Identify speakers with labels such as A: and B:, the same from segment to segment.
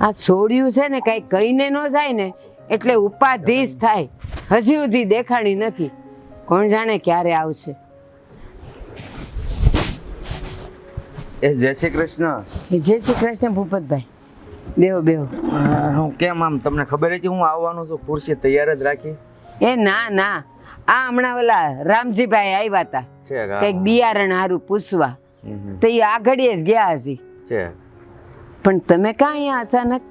A: આ છોડ્યું છે ને કઈ કહીને ન જાય ને એટલે ઉપાધીશ થાય. હજી સુધી દેખાણી નથી. કોણ જાણે ક્યારે આવશે.
B: એ જય શ્રી કૃષ્ણ.
A: જય શ્રી કૃષ્ણ ભૂપતભાઈ. બેહો બેહો.
B: હું કેમ આમ તમને ખબર હતી હું આવવાનું છું? ખુરશી તૈયાર જ રાખી.
A: એ ના ના, આ હમણાં ઓલા રામજીભાઈ આવ્યા હતા કઈક બિયારણ હારું પૂછવા, તો એ આગળીએ જ ગયા હજી
B: છે.
A: પણ તમે ક્યાં અહીંયા અચાનક?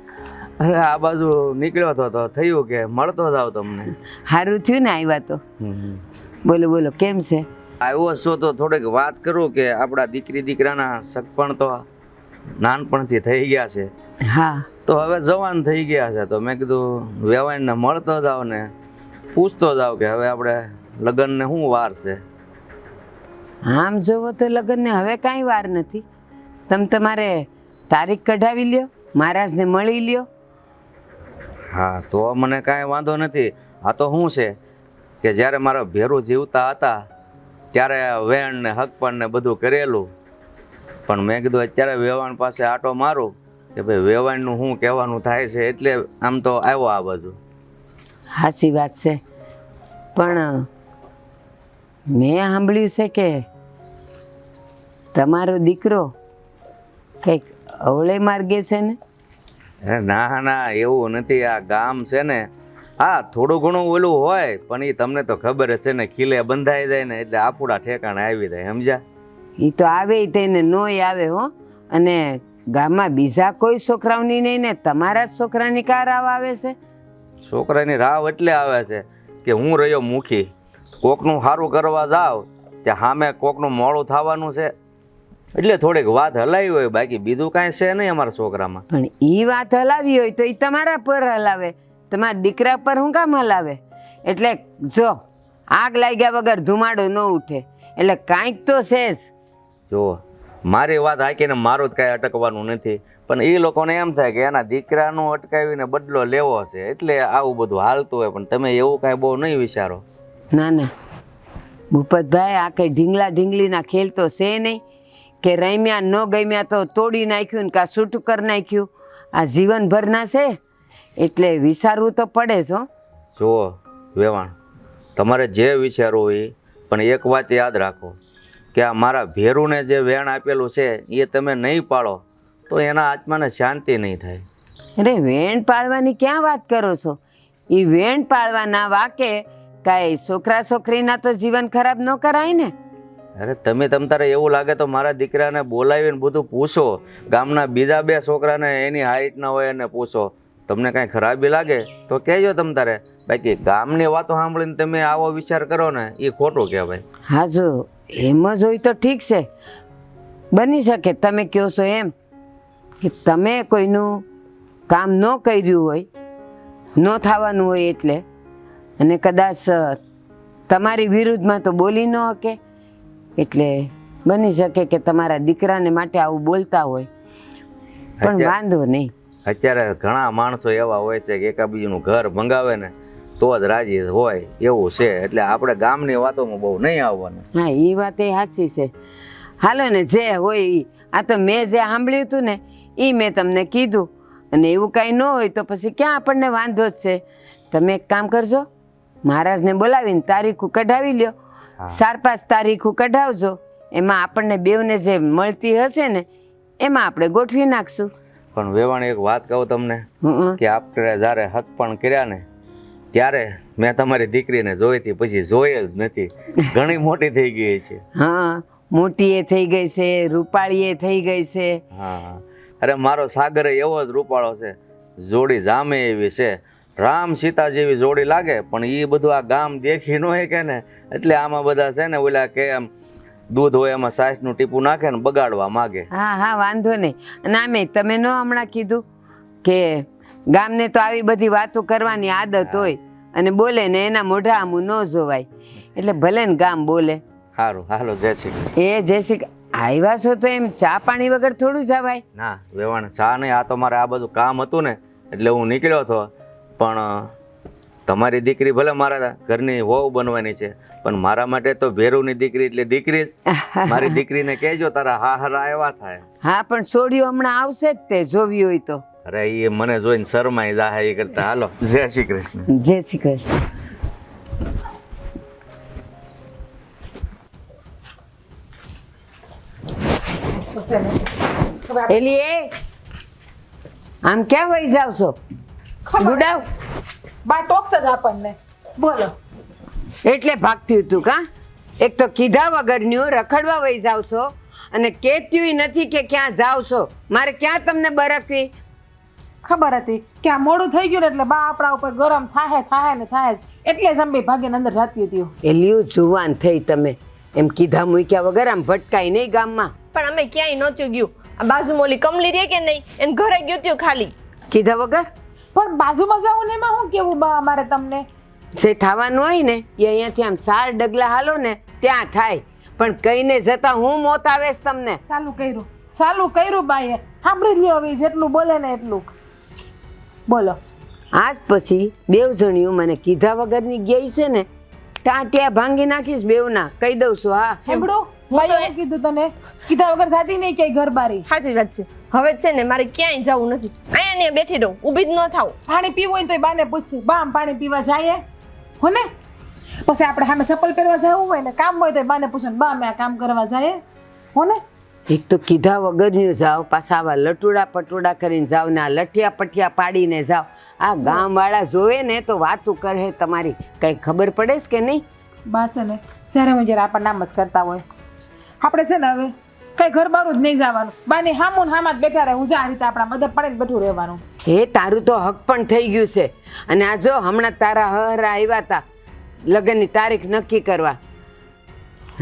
B: અરે આ બાજુ નીકળ્યો હતો તો થયું કે મળતો જાવ તમને.
A: સારું થયું ને આવ્યા તો. બોલો બોલો, કેમ છે?
B: આવ્યો છો તો થોડીક વાત કરું કે આપણા દીકરી દીકરાના સગપણ તો નાનપણથી થઈ ગયા છે.
A: હા,
B: તો હવે જવાન થઈ ગયા છે, તો મેં કીધું વેવાઈને મળતો જાવ ને પૂછતો જાવ કે હવે આપણે લગ્નને શું વાર છે.
A: આમ જોવો તો લગ્નને હવે કાંઈ વાર નથી. તમે તમારે તારીખ કઢાવી લ્યો, મહારાજને મળી લ્યો.
B: હા, તો મને કાંઈ વાંધો નથી. આ તો શું છે કે જ્યારે મારા ભેરું જીવતા હતા ત્યારે વેણ ને હકપણ ને બધું કરેલું, પણ મેં કીધું અત્યારે વેવાણ પાસે આટો મારું કે ભાઈ વેવાણનું શું કહેવાનું થાય છે, એટલે આમ તો આવ્યો આ બધું.
A: સાચી વાત છે, પણ મેં સાંભળ્યું છે કે તમારો દીકરો કંઈક અવળે માર્ગે છે ને?
B: ના ના, એવું નથી. આ ગામ છે ને, હા થોડું ઘણું ઓલું હોય, પણ એ તમને તો ખબર છે ને, ખીલે બંધાઈ જાય ને એટલે આપણા ઠેકાણે આવી જાય, સમજ્યા?
A: એ તો આવે તેને નોય આવે હો. અને ગામમાં બીજા કોઈ છોકરાઓની નહીં ને તમારા જ છોકરાની કાર આવે છે.
B: છોકરાની રાવ એટલે આવે છે કે હું રહ્યો મુખી, કોકનું સારું કરવા જાવ ત્યાં સામે કોકનું મોડું થવાનું છે, એટલે થોડીક વાત હલાવી હોય, બાકી બીજું કાંઈ છે નહીં અમારા છોકરામાં.
A: પણ એ વાત હલાવી હોય તો એ તમારા પર હલાવે, તમારા દીકરા પર હું કામ હલાવે? એટલે જો આગ લાગ્યા વગર ધુમાડો ન ઉઠે, એટલે કાંઈક તો છે જ.
B: જો મારી વાત હાકીને મારું જ કાંઈ અટકવાનું નથી, પણ એ લોકોને એમ થાય કે એના દીકરાનું અટકાવીને બદલો લેવો છે, એટલે આવું બધું હાલતું હોય. પણ તમે એવું કાંઈ બહુ નહીં વિચારો.
A: ના ના ભૂપતભાઈ, આ કંઈ ઢીંગલા ઢીંગલીના ખેલ તો છે નહીં કે રમ્યા ન ગમ્યા તો તોડી નાખ્યું ને કાં છૂટું કરી નાખ્યું. આ જીવનભરના છે, એટલે વિચારવું તો પડે જ હો.
B: જુઓ વેવાણ, તમારે જે વિચારવું હોય, પણ એક વાત યાદ રાખો કે આ મારા ભેરુને જે વેણ આપેલું છે એ તમે નહીં પાળો તો એના આત્માને શાંતિ નહીં થાય.
A: અરે વેણ પાળવાની ક્યાં વાત કરો છો? એ વેણ પાળવાના વાકે કાંઈ છોકરા છોકરીના તો જીવન ખરાબ ન કરાય ને.
B: અરે તમે તારે એવું લાગે તો મારા દીકરાને બોલાવીને બધું પૂછો, ગામના બીજા બે છોકરાને એની હાઈટ ના હોય એને પૂછો. તમને કાંઈ ખરાબી લાગે તો કહેજો તારે, બાકી ગામની વાતો સાંભળીને તમે આવો વિચાર કરો ને એ ખોટું કહેવાય.
A: હા, જો એમ જ હોય તો ઠીક છે. બની શકે તમે કહો છો એમ કે તમે કોઈનું કામ ન કર્યું હોય, ન થવાનું હોય એટલે, અને કદાચ તમારી વિરુદ્ધમાં તો બોલી ન શકે, એટલે બની શકે કે તમારા દીકરાને માટે આવું બોલતા હોય. પણ વાંધો નહીં,
B: અત્યારે ઘણા માણસો એવા હોય છે કે એકાબીજીનું ઘર ભંગાવે ને તો જ રાજી હોય, એવું છે. એટલે આપણે ગામની વાતોમાં બહુ નહીં આવવાનું.
A: હા, એ વાત એ સાચી છે. હાલો ને, જે હોય એ. આ તો મેં જે સાંભળ્યું હતું ને એ મેં તમને કીધું, અને એવું કાંઈ ન હોય તો પછી ક્યાં આપણને વાંધો જ છે. તમે એક કામ કરજો, મહારાજને બોલાવીને તારીખું કઢાવી લ્યો. 4-5 તારીખું કઢાવજો, એમાં આપણને બેવને જે મળતી હશે ને એમાં આપણે ગોઠવી નાખશું.
B: પણ વેવાણ એક વાત કહું તમને કે આપણે જ્યારે હક પણ કર્યા ને ત્યારે મેં તમારી દીકરીને જોઈ હતી, પછી જોઈ જ નથી. ઘણી મોટી થઈ ગઈ છે.
A: હા, મોટી એ થઈ ગઈ છે, રૂપાળી એ થઈ ગઈ છે.
B: હા, અરે મારો સાગર એવો જ રૂપાળો છે, જોડી જામે એવી છે. રામ સીતા જેવી જોડી લાગે, પણ એ બધું આ ગામ દેખી ન હોય કે ને, એટલે આમાં બધા છે ને ઓલા કે એમ દૂધ હોય એમાં સાસનું ટીપું નાખે ને બગાડવા માગે.
A: હા હા, વાંધો નહીં. અને આમે તમે ન હમણાં કીધું કે ગામને તો આવી બધી વાતો કરવાની આદત હોય, અને બોલે ને એના મોઢા આમું ન જોવાય, એટલે ભલે ને ગામ બોલે.
B: સારું, હાલો જય શ્રી કૃષ્ણ.
A: એ જય શ્રી આવ્યા છો તો એમ ચા પાણી વગર થોડું જવાય?
B: ના વેવાણ, ચા નહીં, આ તો મારે આ બધું કામ હતું ને એટલે હું નીકળ્યો હતો. પણ તમારી દીકરી ભલે મારા ઘરની વહુ બનવાની છે, પણ મારા માટે તો ભેરુની દીકરી એટલે દીકરી જ. મારી દીકરીને કહેજો તારા હા હરા એવા થાય.
A: હા, પણ સોડિયો હમણાં આવશે જ તે, જોવી હોય તો.
B: અરે એ મને જોઈને શરમાઈ જાહે એ કરતા હાલો જય શ્રી કૃષ્ણ.
A: જય શ્રી કૃષ્ણ. એલી એ આમ ક્યાં વહી જાવ છો? ગુડાવ
C: બા ટોકતા જ આપણને બોલો.
A: એટલે ભાગતી હતું કા? એક તો કીધા વગરનું રખડવા વહી જાવ છો અને કહેત્યું નથી કે ક્યાં જાવ છો. મારે ક્યાં તમને બરકવી?
C: ખબર હતી કે આ મોડું થઈ ગયું ને એટલે બા આપણા ઉપર ગરમ થાય ને થાય જ. એટલે જ અંબે ભાગીને અંદર જાતી હતી.
A: એલિયું જુવાન થઈ તમે, એમ કીધા મૂક્યા વગર આમ ભટકાય નહીં ગામમાં.
D: પણ અમે ક્યાંય નહોતું ગયું. આ બાજુમાં ઓલી કમલી રે કે નહીં એને ઘરે ગયું ત્યું ખાલી.
A: કીધા વગર
C: પણ બાજુમાં જાવ ને એમાં શું કેવું બા અમારે તમને?
A: જે થવાનું હોય ને એ અહીંયાથી આમ 4 ડગલા હાલો ને ત્યાં થાય, પણ કઈને જતા હું મોત આવેશ તમને.
C: ચાલુ કર્યું બાએ. સાંભળી લ્યો હવે જેટલું બોલે ને એટલું બોલો.
A: આજ પછી બેવ જણીઓ મને કીધા વગરની ગઈ છે ને ટાંટિયા ભાંગી નાખીશ બેવના, કહી દઉં છું. હા
C: સાંભળો બાએ શું કીધું તને? કીધા વગર જાતી નહીં ક્યાંય ઘર બારી.
D: સાચી વાત છે. હવે છે ને મારે ક્યાંય જવું નથી. અહીંયા ને બેઠી રહું, ઊભી જ ન થાવ.
C: પાણી પીવું હોય તો બાને પૂછશું બા આમ પાણી પીવા જાય હો ને? પછી આપણે સામે ચપ્પલ પહેરવા જવું હોય ને કામ હોય તો બાને પૂછે બા અમે આ કામ કરવા જાય હો ને?
A: એક તો કીધા વગરનું જાઓ, પાછા આવા લટુડા પટુડા કરીને જાઓ ને આ લઠિયા પઠિયા પાડીને જાઓ. આ ગામવાળા જોવે ને તો વાતું કરે તમારી, કંઈ ખબર પડે છે કે નહીં?
C: બા છે ને જ્યારે હું જ્યારે આપણને નામ જ કરતા હોય આપણે છે ને હવે કઈ ઘર બારું જ નહીં જવાનું. બાની હામું ને હામાં જ બેઠા રહે. હું આ રીતે આપણા મદદ પડે બેઠું રહેવાનું.
A: હે તારું તો હક પણ થઈ ગયું છે. અને આ જો હમણાં તારા હરા આવ્યા હતા લગ્નની તારીખ નક્કી કરવા.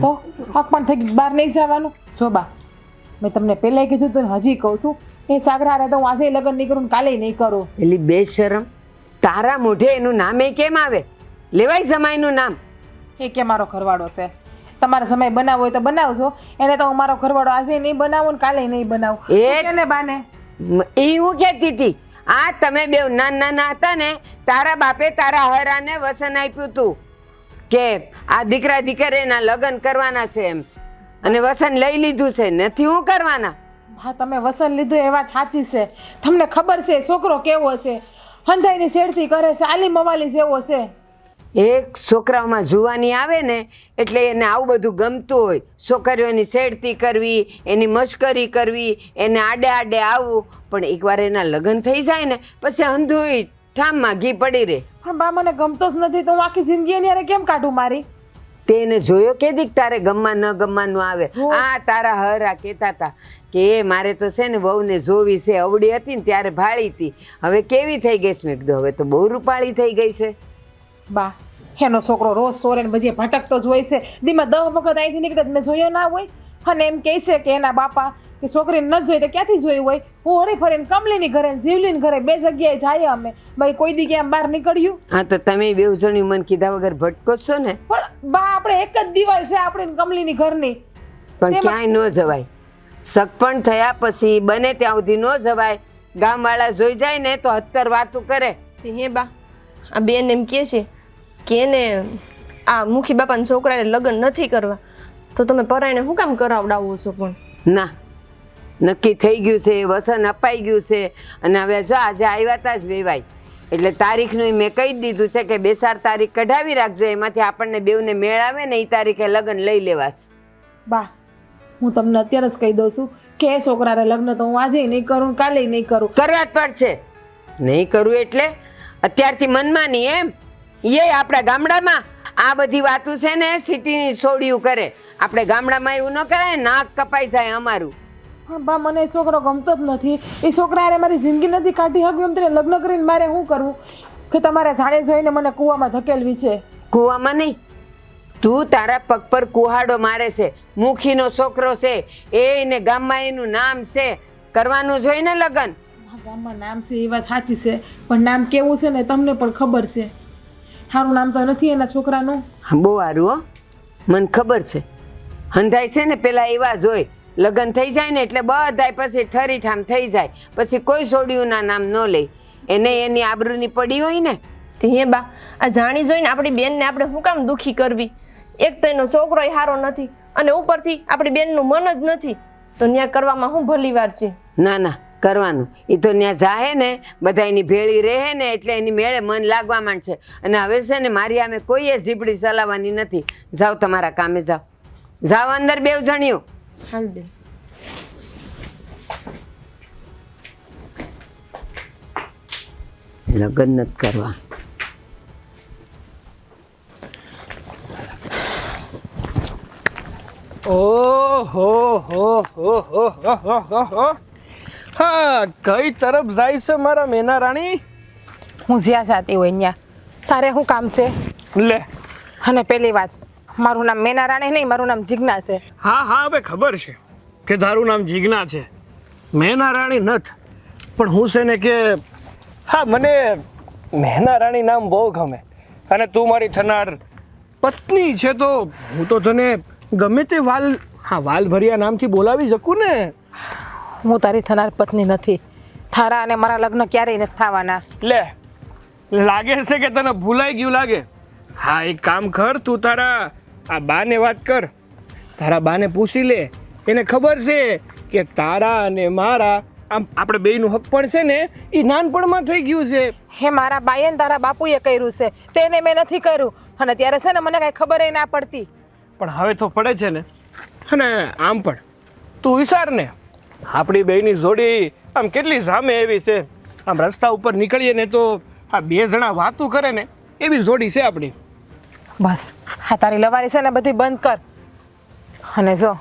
C: તો હક પણ થઈ ગયું, બહાર નહીં જવાનું. જો બા મેં તમને પહેલા કીધું તો હજી કહું છું એ સાગરા તો હું આજે લગ્ન નહીં કરું કાલે નહીં કરું.
A: પેલી બેશરમ, તારા મોઢે એનું નામે કેમ આવે? લેવાય જમાઈનું નામ.
C: એ કે મારો ઘરવાળો છે. તમારે સમય બનાવવો હોય તો બનાવજો. એને તો હું મારો ઘરવાળો આજે નહીં બનાવું ને કાલે નહીં બનાવું.
A: એ
C: ને બાને
A: એ હું કહેતી હતી, આ તમે બે નાના હતા ને તારા બાપે તારા હરાને વસન આપ્યું તું કે આ દીકરા દીકરીના લગ્ન કરવાના છે એમ, અને વસન લઈ લીધું છે, નથી હું કરવાના.
C: હા તમે વસન લીધું એ વાત સાચી છે. તમને ખબર છે છોકરો કેવો છે? હંધાઈની છેડતી કરે છે, આલી મવાલી જેવો છે.
A: એક છોકરાઓમાં જુવાની આવે ને એટલે એને આવું બધું ગમતું હોય. છોકરીઓની છેડતી કરવી, એની મશ્કરી કરવી, એને આડે આડે આવવું. પણ એકવાર એના લગ્ન થઈ જાય ને પછી અંધુય ઠામમાં ઘી પડી રહે.
C: પણ બા મને ગમતો જ નથી તો હું આખી જિંદગી એની હારે કેમ કાઢું મારી?
A: તે એને જોયો કે દીક તારે ગમવા ન ગમવાનું આવે? આ તારા હરા કહેતા હતા કે એ મારે તો છે ને વહુને જોવી છે, અવડી હતી ને ત્યારે ભાળી હતી, હવે કેવી થઈ ગઈ છે? મેં કીધું હવે તો બહુ રૂપાળી થઈ ગઈ છે.
C: બા એનો છોકરો રોજ સોરે ને બધી ભટકતો જ હોય છે. દીમાં 10 વખત અહીંથી નીકળે મેં જોયો ના હોય. અને એમ કહે છે કે એના બાપા કે છોકરીને ન જોઈ તો ક્યાંથી જોયું હોય? હું હળી ફરીને કમલીની ઘરે જીવલીની ઘરે 2 જગ્યાએ જાય અમે. ભાઈ કોઈ દી ક્યાં બહાર નીકળ્યું?
A: હા તો તમે બેવ જણી મન કીધા વગર ભટકો છો ને.
C: પણ બા આપણે એક જ દિવાલ છે આપણે કમલીની ઘરની.
A: પણ ક્યાંય ન જવાય. સગપણ થયા પછી બને ત્યાં સુધી ન જવાય. ગામવાળા જોઈ જાય ને તો 70 વાતું કરે.
D: હે બા આ બેન એમ કહે છે કે એને આ મુખી બાપાના છોકરાને લગ્ન નથી કરવા, તો તમે પરાયને શું કામ કરાવડાવો છો? પણ
A: ના, નક્કી થઈ ગયું છે, વસન અપાઈ ગયું છે. અને હવે જો આજે આવ્યા તા જ વેવાય એટલે તારીખનું મેં કહી દીધું છે કે 2-4 તારીખ કઢાવી રાખજો, એમાંથી આપણને બેવને મેળ આવે ને એ તારીખે લગ્ન લઈ લેવાસ.
C: બા હું તમને અત્યારે જ કહી દઉં છું કે એ છોકરાને લગ્ન તો હું આજે નહીં કરું કાલે નહીં કરું.
A: કરવા જ પડશે. નહીં કરવું એટલે અત્યારથી મનમાં નહીં એમ? એ આપણા ગામડામાં આ બધી વાતો છે ને સિટીની છોડ્યું કરે. આપણે ગામડામાં એવું ન કરાય, નાક કપાઈ જાય અમારું.
C: હા બા મને એ છોકરો ગમતો જ નથી. એ છોકરા હારે મારી જિંદગી નથી કાઢી શકવી એમ તેને લગ્ન કરીને મારે શું કરવું? કે તમારે જાણે જોઈને મને કૂવામાં ધકેલવી છે?
A: કૂવામાં નહીં, તું તારા પગ પર કુહાડો મારે છે. મુખીનો છોકરો છે એને ગામમાં એનું નામ છે, કરવાનું જોઈ ને લગ્ન.
C: ગામમાં નામ છે એ વાત સાચી છે, પણ નામ કેવું છે ને તમને પણ ખબર છે. સારું નામ તો નથી એના છોકરાનું.
A: બહુ સારું હો, મને ખબર છે. હંધાય છે ને પેલા એવા જ હોય, લગ્ન થઈ જાય ને એટલે બધાય પછી ઠરીઠામ થઈ જાય, પછી કોઈ છોડ્યુંના નામ ન લે. એને એની આબરૂની પડી હોય ને.
D: હે બા આ જાણી જોઈને આપણી બેનને આપણે શું કામ દુખી કરવી? એક તો એનો છોકરો સારો નથી અને ઉપરથી આપણી બેનનું મન જ નથી, તો ન્યા કરવામાં શું ભલી વાર છે?
A: ના ના, કરવાનું. એ તો ત્યાં જાહે ને બધા એની ભેળી રહે ને એટલે એની મેળે મન લાગવા માંડશે. અને હવે છે ને મારી આમે કોઈએ જીબડી ચલાવવાની નથી. જાઓ તમારા કામે જાઓ. જાઓ અંદર બેવ જણ્યું.
D: હાલ બેન.
A: લગ્ન નથી કરવા.
E: ઓહો હો હો હો હો હો હો. હા, કઈ તરફ જાય છે મારા મેના રાણી?
C: હું જ્યાં જાતી હોય ત્યાં તારે શું કામ છે?
E: લે,
C: અને પેલી વાત, મારું નામ મેના રાણી નહીં, મારું નામ જીજ્ઞા છે.
E: હા હા, હવે ખબર છે કે તારું નામ જીજ્ઞા છે, મેના રાણી નથ. પણ હું છે ને કે હા, મને મેના રાણી નામ બહુ ગમે. અને તું મારી થનાર પત્ની છે તો હું તો તને ગમે તે વાલભર્યા નામથી બોલાવી શકું ને.
C: હું તારી થનાર પત્ની નથી. તારા અને મારા લગ્ન ક્યારેય નથી થવાના.
E: લે, લાગે છે કે તને ભૂલાઈ ગયું લાગે. હા, એક કામ કર, તું તારા આ બાને વાત કર. તારા બાને પૂછી લે, એને ખબર છે કે તારા અને મારા આમ આપણે બેયનું હક પણ છે ને એ નાનપણમાં થઈ ગયું છે.
C: હે મારા બાઈએ ને તારા બાપુએ કર્યું છે, તેને મેં નથી કર્યું. અને ત્યારે છે ને મને કાંઈ ખબર ના પડતી.
E: પણ હવે તો પડે છે ને. અને આમ પણ તું વિચાર ને, આપણી બેયની જોડી આમ કેટલી સામે એવી છે. આમ રસ્તા ઉપર નીકળીએ ને તો આ બે જણા વાતું કરે ને એવી જોડી છે આપણી.
C: બસ હા, તારી લવારી છે ને બધી બંધ કર. અને જો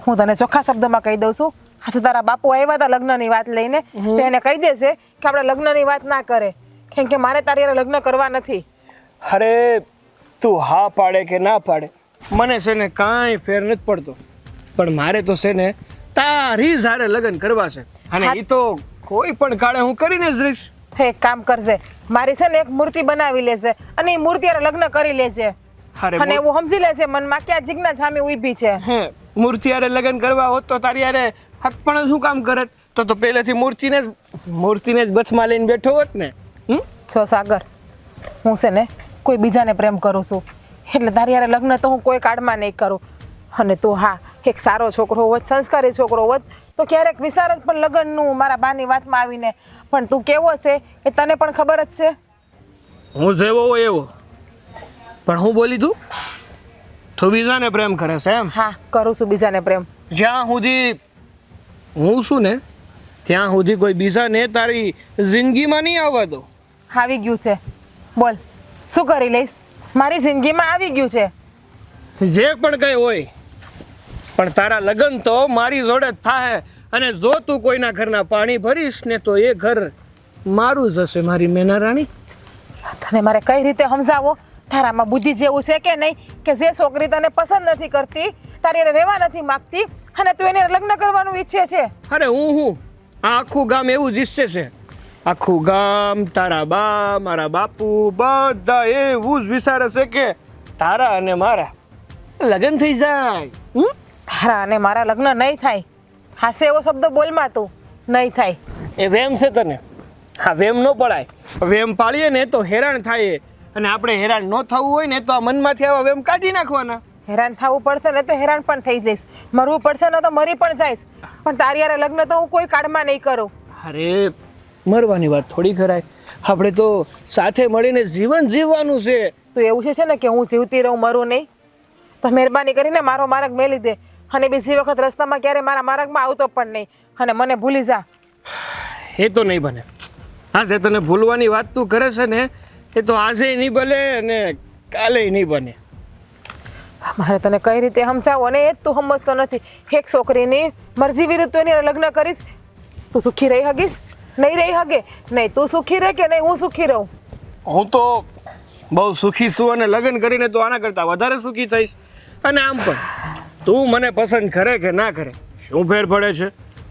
C: હું તને ચોખ્ખા શબ્દમાં કહી દઉં છું, હા, તારા બાપુ આવ્યા હતા લગ્નની વાત લઈને, તો એને કહી દેશે કે આપણે લગ્નની વાત ના કરે, કેમ કે મારે તારી હારે લગ્ન કરવા નથી.
E: અરે તું હા પાડે કે ના પાડે મને છે ને કાંઈ ફેર નથી પડતો, પણ મારે તો છે ને તારી સાથે લગ્ન કરવા છે. અને એ તો કોઈ પણ કાળે હું કરીને જ રહીશ.
C: તો એક કામ કરજે, મારી છે ને એક મૂર્તિ બનાવી લેજે અને એ મૂર્તિ હારે લગ્ન કરી લેજે.
E: અરે
C: અને એવું સમજી લેજે મનમાં કે આ જીજ્ઞા સામે ઊભી છે.
E: હે, મૂર્તિ હારે લગ્ન કરવા હોત તો તારી હારે હક પણ શું કામ કરત? તો પહેલેથી મૂર્તિને જ બચમાં લઈને બેઠો હોત ને.
C: છો સાગર, હું છે ને કોઈ બીજાને પ્રેમ કરું છું, એટલે તારી હારે લગ્ન તો હું કોઈ કાળમાં નહીં કરું. અને તું હા એક સારો છોકરો હોત, સંસ્કારી છોકરો હોત તો ક્યારેક વિચાર જ પણ લગ્નનું મારા બાની વાતમાં આવીને. પણ તું કેવો છે એ તને પણ ખબર જ છે.
E: હું જેવો હોય એવો. પણ હું બોલી તું બીજાને પ્રેમ કરે છે એમ?
C: હા, કરું છું બીજાને પ્રેમ.
E: જ્યાં સુધી હું છું ને ત્યાં સુધી કોઈ બીજાને તારી જિંદગીમાં નહીં આવવા દો.
C: આવી ગયું છે, બોલ શું કરી લઈશ? મારી જિંદગીમાં આવી ગયું છે.
E: જે પણ કંઈ હોય, પણ તારા લગ્ન તો મારી જોડે જ થાય. અને જો તું કોઈના ઘરના પાણી ભરીશ ને તો એ ઘર મારું જ હશે, મારી મેના રાણી.
C: તને મારે કઈ રીતે સમજાવો? તારામાં બુદ્ધિ જેવું છે કે નહીં કે જે છોકરી તને પસંદ નથી કરતી, તારી હારે રહેવા નથી માંગતી અને તું એને લગ્ન કરવાનું ઈચ્છે છે?
E: અરે હું આ આખું ગામ એવું જ ઈચ્છે છે. આખું ગામ, તારા બા, મારા બાપુ, બધા એવું જ વિચારે છે કે તારા અને મારા લગ્ન થઈ જાય.
C: તારા અને મારા લગ્ન નહીં થાય. હાસે એવો શબ્દ બોલમાં તું, નહીં થાય.
E: એ વેમ છે તને. હા, વેમ ન પડાય. વેમ પાડીએ ને તો હેરાન થાય. અને આપણે હેરાન ન થવું હોય ને તો આ મનમાંથી આવા વેમ કાઢી નાખવાના.
C: હેરાન થવું પડશે ને તો હેરાન પણ થઈ જઈશ, મરવું પડશે ને તો મરી પણ જઈશ, પણ તારી હારે લગ્ન તો હું કોઈ કાળમાં નહીં કરું.
E: અરે મરવાની વાત થોડી કરાય. આપણે તો સાથે મળીને જીવન જીવવાનું છે.
C: તો એવું છે ને કે હું જીવતી રહું, મરું નહીં? તો મહેરબાની કરીને મારો માર્ગ મેલી દે અને બીજી વખત રસ્તામાં ક્યારે મારા માર્ગમાં આવતો પણ નહીં અને મને ભૂલી જા.
E: એ તો નહીં બને. હા, જે તને ભૂલવાની વાત તું કરે છે ને એ તો આજે નહીં બને અને કાલે નહીં બને.
C: મારે તને કઈ રીતે સમજાવો ને એ જ તું સમજતો નથી. એક છોકરીની મરજી વિરુદ્ધ તું એની લગ્ન કરીશ? તું સુખી રહી હગીશ? નહીં રહી હગે. નહીં તું સુખી રહે કે નહીં હું સુખી રહું?
E: હું તો બહુ સુખી છું અને લગ્ન કરીને તો આના કરતાં વધારે સુખી થઈશ. અને આમ પણ તું મને પસંદ કરે કે ના કરે શું ફેર પડે છે?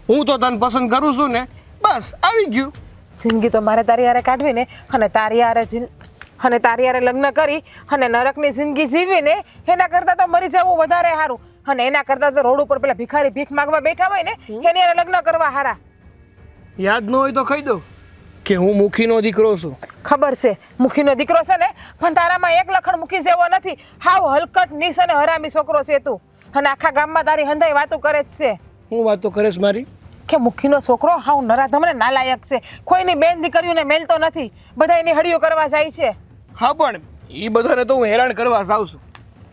E: હું તો તને પસંદ કરું છું ને, બસ આવી ગયું.
C: જિંદગી તો મારે તારી હારે કાઢવી ને અને તારી હારે લગ્ન કરી અને નરકની જિંદગી જીવીને એના કરતાં તો મરી જવું વધારે સારું. અને એના કરતાં તો રોડ ઉપર પેલા ભિખારી ભીખ માંગવા બેઠા હોય ને એની હારે લગ્ન કરવા હારા.
E: યાદ ન હોય તો કહી દઉં કે હું મુખીનો દીકરો છું.
C: ખબર છે મુખીનો દીકરો છે ને, પણ તારામાં એક લખણ મુખી જેવો નથી. હાવ હલકટ નીસ અને હરામી છોકરો છે તું. અને આખા ગામમાં તારી હંધાઈ વાતો કરે જ છે.
E: હું વાતો કરે છે મારી?
C: કે મુખીનો છોકરો હાવ નરાધમને નાલાયક છે, કોઈની બેન દીકરીઓને મેલતો નથી, બધા એની હળીઓ કરવા જાય છે.
E: હા પણ એ બધાને તો હું હેરાન કરવા જાઉં છું,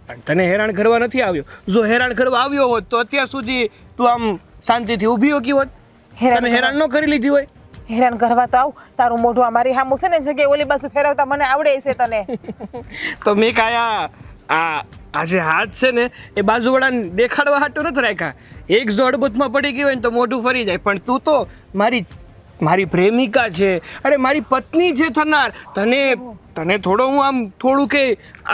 E: પણ તને હેરાન કરવા નથી આવ્યો. જો હેરાન કરવા આવ્યો હોત તો અત્યાર સુધી તું આમ શાંતિથી ઊભી હોકી હોત. તને હેરાન ન કરી લીધી હોય.
C: હેરાન કરવા તો આવ, તારું મોઢું અમારી સામું છે ને જગ્યાએ ઓલી બાજુ ફેરવતા મને આવડે છે તને.
E: તો મેં કાયા આ જે હાથ છે ને એ બાજુવાળાને દેખાડવા હાટો નથી રાખ્યા. એક જો અડબુથમાં પડી ગઈ હોય ને તો મોઢું ફરી જાય, પણ તું તો મારી પ્રેમિકા છે, અરે મારી પત્ની છે થનાર. તને થોડો હું આમ થોડું કે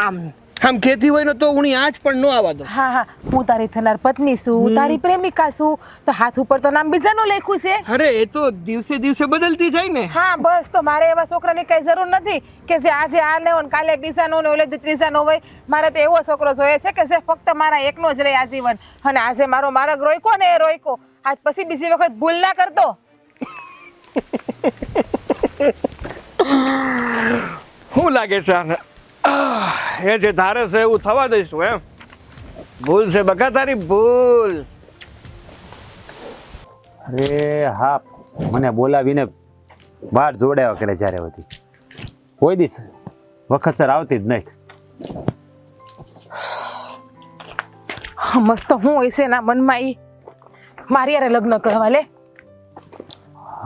E: આમ કહેતી હોય ને તો હું આંચ પણ ન આવવા દઉં.
C: હા, હું તારી થનાર પત્ની છું, તારી પ્રેમિકા છું, તો હાથ ઉપર તો નામ બીજાનું લખ્યું છે.
E: અરે એ તો દિવસે દિવસે બદલતી જાય ને.
C: હા બસ, તો મારે એવા છોકરાની કઈ જરૂર નથી કે જે આજે આ ને હોય ને કાલે બીજાનો ને ઓલે ત્રીજાનો હોય. મારે તો એવો છોકરો જોઈએ છે કે જે ફક્ત મારા એકનો જ રહે આજીવન, અને આજે મારો માર્ગ રોક્યો ને એ રોક્યો, આજ પછી બીજી વખત ભૂલ ના કરતો.
E: શું લાગે છે આને? એ જે ધારે છે એવું થવા દઈશું એમ? ભૂલ છે બકા તારી, ભૂલ.
F: અરે હા, મને બોલાવીને બહાર જોડાયા કરે જ્યારે બધી, કોઈ દિવસ વખતસર આવતી જ નહીં.
C: મસ્ત હું હોય છે એના મનમાં ઈ મારી યારે લગ્ન કરવા લે.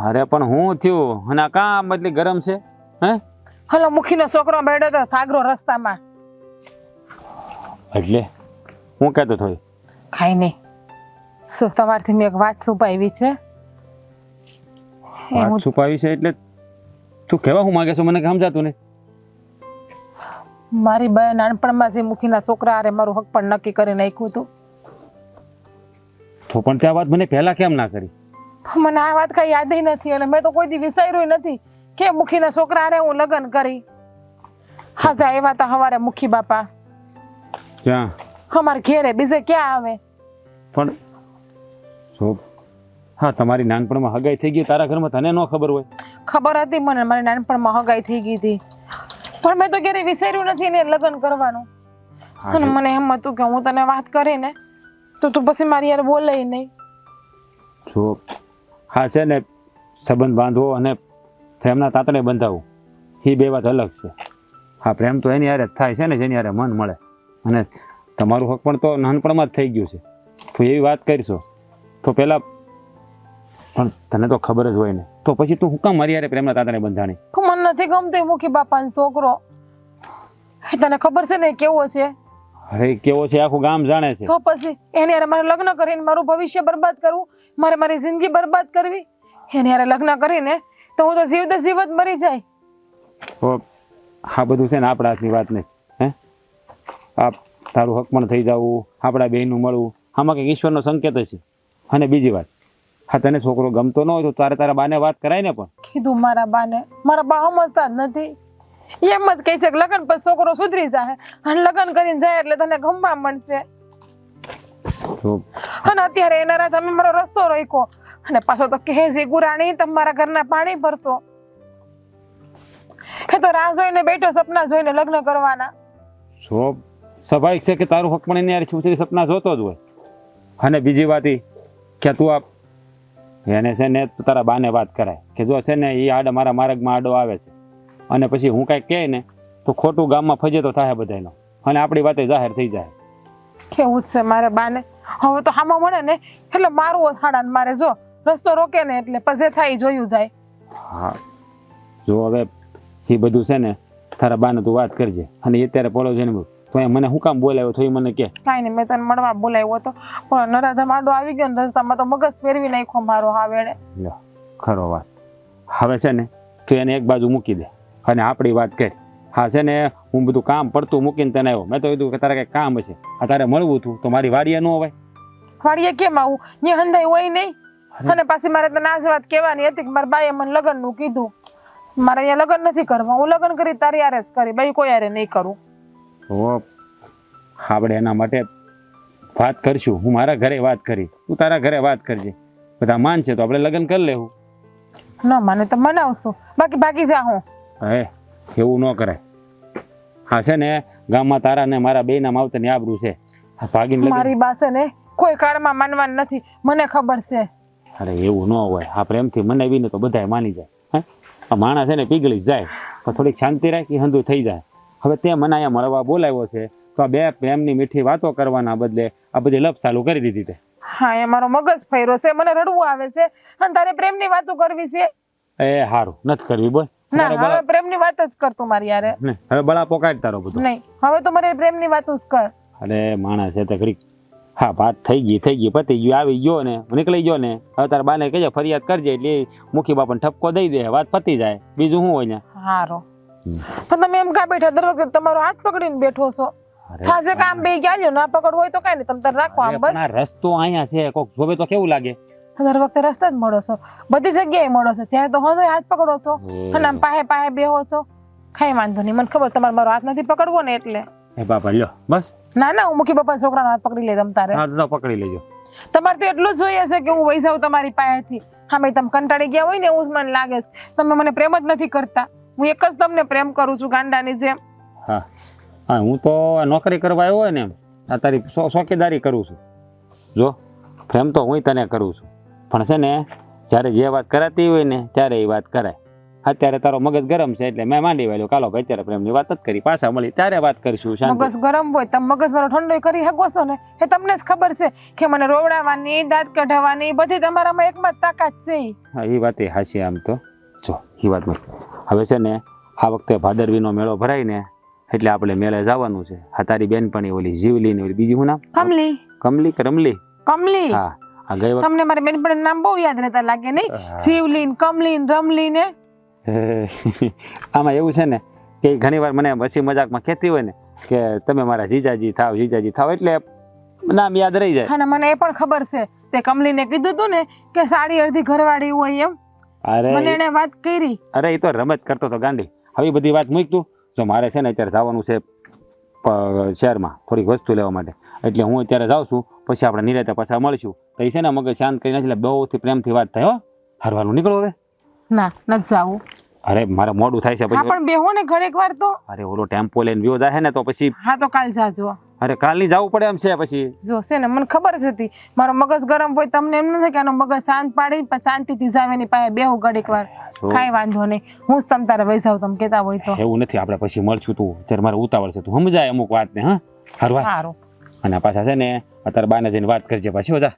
F: અરે પણ હું થયું અને આ કામ એટલી ગરમ છે? હે
C: હલો, મુખીનો છોકરો બેઠો તો સાગરો રસ્તામાં.
F: એટલે હું કહેતો થોડી
C: ખાઈ નહીં. શું તમારથી મેં એક વાત છુપાવી છે?
F: વાત છુપાવી છે એટલે તું કહેવા હું માંગે છો મને સમજાતું નહીં.
C: મારી બે નાનપણમાં જે મુખીના છોકરા હારે મારું હક પણ નક્કી કરી નાખ્યું હતું.
F: તો પણ ત્યાં વાત મને પહેલા કેમ ના કરી?
C: મને આ વાત કઈ યાદ નથી, અને મેં તો કોઈ દી વિચાર્યું નથી કે મુખીના છોકરા હારે હું લગ્ન કરી. હાજા એવા તો હવારે મુખી બાપા
F: ક્યાં?
C: અમારે ઘેરે, બીજે ક્યાં આવે?
F: પણ શું? હા, તમારી નાનપણમાં હગાઈ થઈ ગઈ તારા ઘરમાં, તને ન ખબર હોય?
C: ખબર હતી મને, મારી નાનપણમાં હગાઈ થઈ ગઈ હતી, પણ મેં તો ક્યારેય વિચાર્યું નથી ને લગ્ન કરવાનું. અને મને એમ હતું કે હું તને વાત કરીને તો તું પછી મારી યાર બોલે નહીં.
F: જો હા છે ને, સંબંધ બાંધવો અને પ્રેમના તાતણે બંધાવવું એ બે વાત અલગ છે. હા, પ્રેમ તો એની યારે જ થાય છે ને જેની યારે મન મળે, અને તમારું હક પણ તો નાનપણમાં જ થઈ ગયું છે. તો એવી વાત કરીશો તો પહેલાં પણ તને તો ખબર જ હોય ને, તો પછી તું હું કામ મારી યારે પ્રેમના તાતણે બંધાણી?
C: મને નથી ગમતો મુખી બાપાનો છોકરો. તને ખબર છે ને કેવો છે?
F: અરે કેવો છે આખું ગામ જાણે છે.
C: તો પછી એની હારે મારે લગ્ન કરીને મારું ભવિષ્ય બરબાદ કરવું, મારે મારી જિંદગી બરબાદ કરવી? એની હારે લગ્ન કરીને તો હું તો જીવતે જીવત મરી જાય.
F: તો આ બધું છે ને આપણા હાથની વાત નહીં. હે આ તારું હક પણ થઈ જવું, આપણા બેનનું મળવું, આમાં કંઈક ઈશ્વરનો સંકેત છે. અને બીજી વાત, હા તને છોકરો ગમતો ન હોય તો તારા બાને વાત કરાય ને. પણ
C: કીધું મારા બાને, મારા બા સમજતા જ નથી. એમ જ કહે છે કે લગ્ન પછી છોકરો સુધરી જાય, અને લગ્ન કરીને જાય એટલે તને ગમવા મળશે.
F: તો
C: અને અત્યારે એના રાજ અમે મારો રસ્તો રોક્યો, અને પાછો તો કહે છે ગુરાણી તમારા ઘરના પાણી ભરતો. એ તો રાહ જોઈને બેઠો, સપના જોઈને લગ્ન કરવાના.
F: સો સ્વાભાવિક છે કે તારું હક પણ એની યાર છૂટરી સપના જોતો જ હોય. અને બીજી વાત એ કે તું એને છે ને તારા બાને વાત કરાય કે જો છે ને એ આડે મારા માર્ગમાં આડો આવે છે, અને પછી હું કાંઈક કહે ને તો ખોટું ગામમાં ફજે તો થાય બધાનો, અને આપણી વાતે જાહેર થઈ જાય.
C: કેવું જ છે મારે બાને. હવે તો હામાં મળે ને એટલે મારું સાડા મારે જો રસ્તો રોકે ને એટલે પછી થાય જોયું જાય.
F: હા જો હવે એ બધું છે ને તારા બાને તું વાત કરજે, અને એ અત્યારે પડો છે ને તો એ મને શું કામ બોલાવ્યો તો એ મને કે.
C: કાંઈ નહીં, મેં તને મળવા બોલાવ્યો હતો પણ નરાધમ આડો આવી ગયો ને રસ્તામાં તો મગજ ફેરવી નાખ્યો મારો. હા વેળે
F: લ્યો ખરો વાત. હવે છે ને તું એને એક બાજુ મૂકી દે અને આપણી વાત કરી. હા છે ને હું બધું કામ પડતું મૂકીને તને આવ્યો, મેં તો કીધું કે તારે કંઈક કામ હશે, આ તારે મળવું હતું તો મારી વાડીએ ન હોય.
C: વાડીએ કેમ આવું? ત્યાં હંધાઈ હોય નહીં. અને પાછી મારે તને આ જ વાત કહેવાની હતી કે મારા બાએ મને લગ્નનું કીધું. મારે અહીંયા લગ્ન નથી કરવા, હું લગ્ન કરી તારી યારે જ કરી, બાઈ કોઈ યારે નહીં કરું.
F: તો આપણે એના માટે વાત કરશું. હું મારા ઘરે વાત કરી, તું તારા ઘરે વાત કરજે, બધા માન છે તો આપણે લગ્ન કરી લેવું.
C: ન માને તો મનાવશું, બાકી ભાગી જા હું.
F: હે એવું ન કરાય. હા છે ને ગામમાં તારા ને મારા બેના માવતરની આબરૂ છે. ભાગીને
C: મારી પાસે ને કોઈ કાળમાં માનવાનું નથી, મને ખબર છે.
F: અરે એવું ન હોય, આ પ્રેમથી મનાવીને તો બધાય માની જાય. હે આ માણસ છે ને પીગળી જ જાય, પણ થોડીક શાંતિ રાખી હંધું થઈ જાય. હવે તે મને અહીંયા મળવા બોલાવ્યો છે તો આ બે પ્રેમની મીઠી વાતો કરવાના બદલે આ બધી લપ ચાલુ કરી દીધી તે.
C: હા એ મારો મગજ ફેરો છે, મને રડવું આવે છે અને તારે પ્રેમની વાતો કરવી છે.
F: એ હારું નથી કરવી બોલ.
C: ના હવે પ્રેમની વાત જ કર તું મારી યારે.
F: ને હવે બળા પોકાડ તારો બધું.
C: નહીં હવે તો મારે પ્રેમની વાતો જ કર.
F: અરે માણસ છે તે ઘડીક હા વાત થઈ ગઈ પતી ગયું, આવી ગયો ને નીકળી ગયો ને હવે તારા બાને કહેજે ફરિયાદ કરજે એટલે મુખી બાપાને ઠપકો દઈ દે, વાત પતી જાય. બીજું શું હોય ને.
C: હારો પણ તમે એમ કા બેઠા દર વખતે તમારો હાથ પકડીને બેઠો છો? થાશે કામ બે ગયા ના પકડ હોય તો કઈ નહીં, તમે તાર રાખો આમ બસ.
F: આ રસ્તો અહીંયા છે, કોક જોવે તો કેવું લાગે.
C: દર વખતે રસ્તા જ મળો છો, બધી જગ્યાએ મળો છો, ત્યારે તો હંધોય હાથ પકડો છો અને આમ પાહે પાહે બેહો છો. કઈ વાંધો નહીં, મને ખબર તમારે મારો હાથ નથી પકડવો ને એટલે.
F: એ બાપા લ્યો બસ.
C: ના ના હું મુખી બાપા છોકરાનો હાથ પકડી લે તમ તારે.
F: હા તો પકડી લેજો.
C: તમારે તો એટલું જ જોઈએ છે કે હું વહી જાઉં તમારી પાસેથી. હા મેં તમે કંટાળી ગયા હોય ને એવું જ મને લાગે છે. તમે મને પ્રેમ જ નથી કરતા, હું એક જ તમને પ્રેમ કરું છું ગાંડાની જેમ.
F: હા હા હું તો નોકરી કરવા આવ્યો હોય ને આ તારી ચોકીદારી કરું છું. જો પ્રેમ તો હું તને કરું છું, પણ છે ને જ્યારે જે વાત કરાતી હોય ને ત્યારે એ વાત કરાય. અત્યારે તારો મગજ ગરમ છે એટલે મેં માંડી વાળ્યો, કાલો ભાઈ અત્યારે પ્રેમની વાત જ કરી, પાછા મળી ત્યારે વાત કરીશું.
C: મગજ ગરમ હોય તમે મગજ મારો ઠંડો કરી શકો છો ને, એ તમને જ ખબર છે કે મને રોવડાવવાની દાંત કઢાવવાની બધી તમારામાં એકમાં જ તાકાત છે.
F: હા એ વાત એ હાચી. આમ તો જો એ વાત હવે છે ને આ વખતે ભાદરવીનો મેળો ભરાય ને એટલે આપણે મેળે જવાનું છે. હા તારી બેનપણી ઓલી જીવલી ને ઓલી બીજી શું નામ?
C: કમલી.
F: કમલી કે રમલી?
C: કમલી.
F: હા આ ગઈ વખત
C: તમને મારી બેનપણીનું નામ બહુ યાદ રહેતા લાગે નહીં? શિવલીન, કમલીન, રમલીન.
F: આમાં એવું છે ને કે ઘણી વાર મને હસી મજાકમાં કહેતી હોય ને કે તમે મારા જીજાજી થાવ એટલે નામ યાદ રહી જાય.
C: અને મને એ પણ ખબર છે તે કમલીને કીધું તું ને કે સાડી અડધી ઘરવાળી હોય એમ.
F: અરે
C: મને એને વાત કરી.
F: અરે એ તો રમત કરતો તો ગાંડી. હવે બધી વાત મૂક તું. જો મારે છે ને અત્યારે જવાનું છે શહેરમાં થોડીક વસ્તુ લેવા માટે, એટલે હું અત્યારે જાઉં છું, પછી આપણે નિરાતે પાછા મળશું. તો એ છે ને મગજ શાંત કરીને એટલે બહુથી પ્રેમથી વાત થાય. હો હારવાનું નીકળો હવે.
C: ના નથી જાવું.
F: અરે મારે મોડું થાય છે
C: હા
F: પછી.
C: પણ બેહો ને ઘરેક વાર તો.
F: અરે ઓલો ટેમ્પો લઈને વ્યો જાય ને તો પછી.
C: હા તો કાલ જાજો.
F: અરે કાલની જવું પડે એમ છે પછી.
C: જો છે ને મને ખબર જ હતી મારો મગજ ગરમ હોય તમને એમ નથી કે આનો મગજ શાંત પાડી પછી શાંતિથી જાવ એની પાસે બેહું ઘડીક વાર. કાંઈ વાંધો નહીં, હું જ તમ તારે વહી જાઉં તમે કહેતા હોય તો.
F: એવું નથી, આપણે પછી મળશું. તું અત્યારે મારે ઉતાવળ છે, તું સમજાય અમુક વાત ને. હા હારું.
C: સારું.
F: અને પાછા છે ને અત્યારે બાને જઈને વાત કરજે પાછી. જા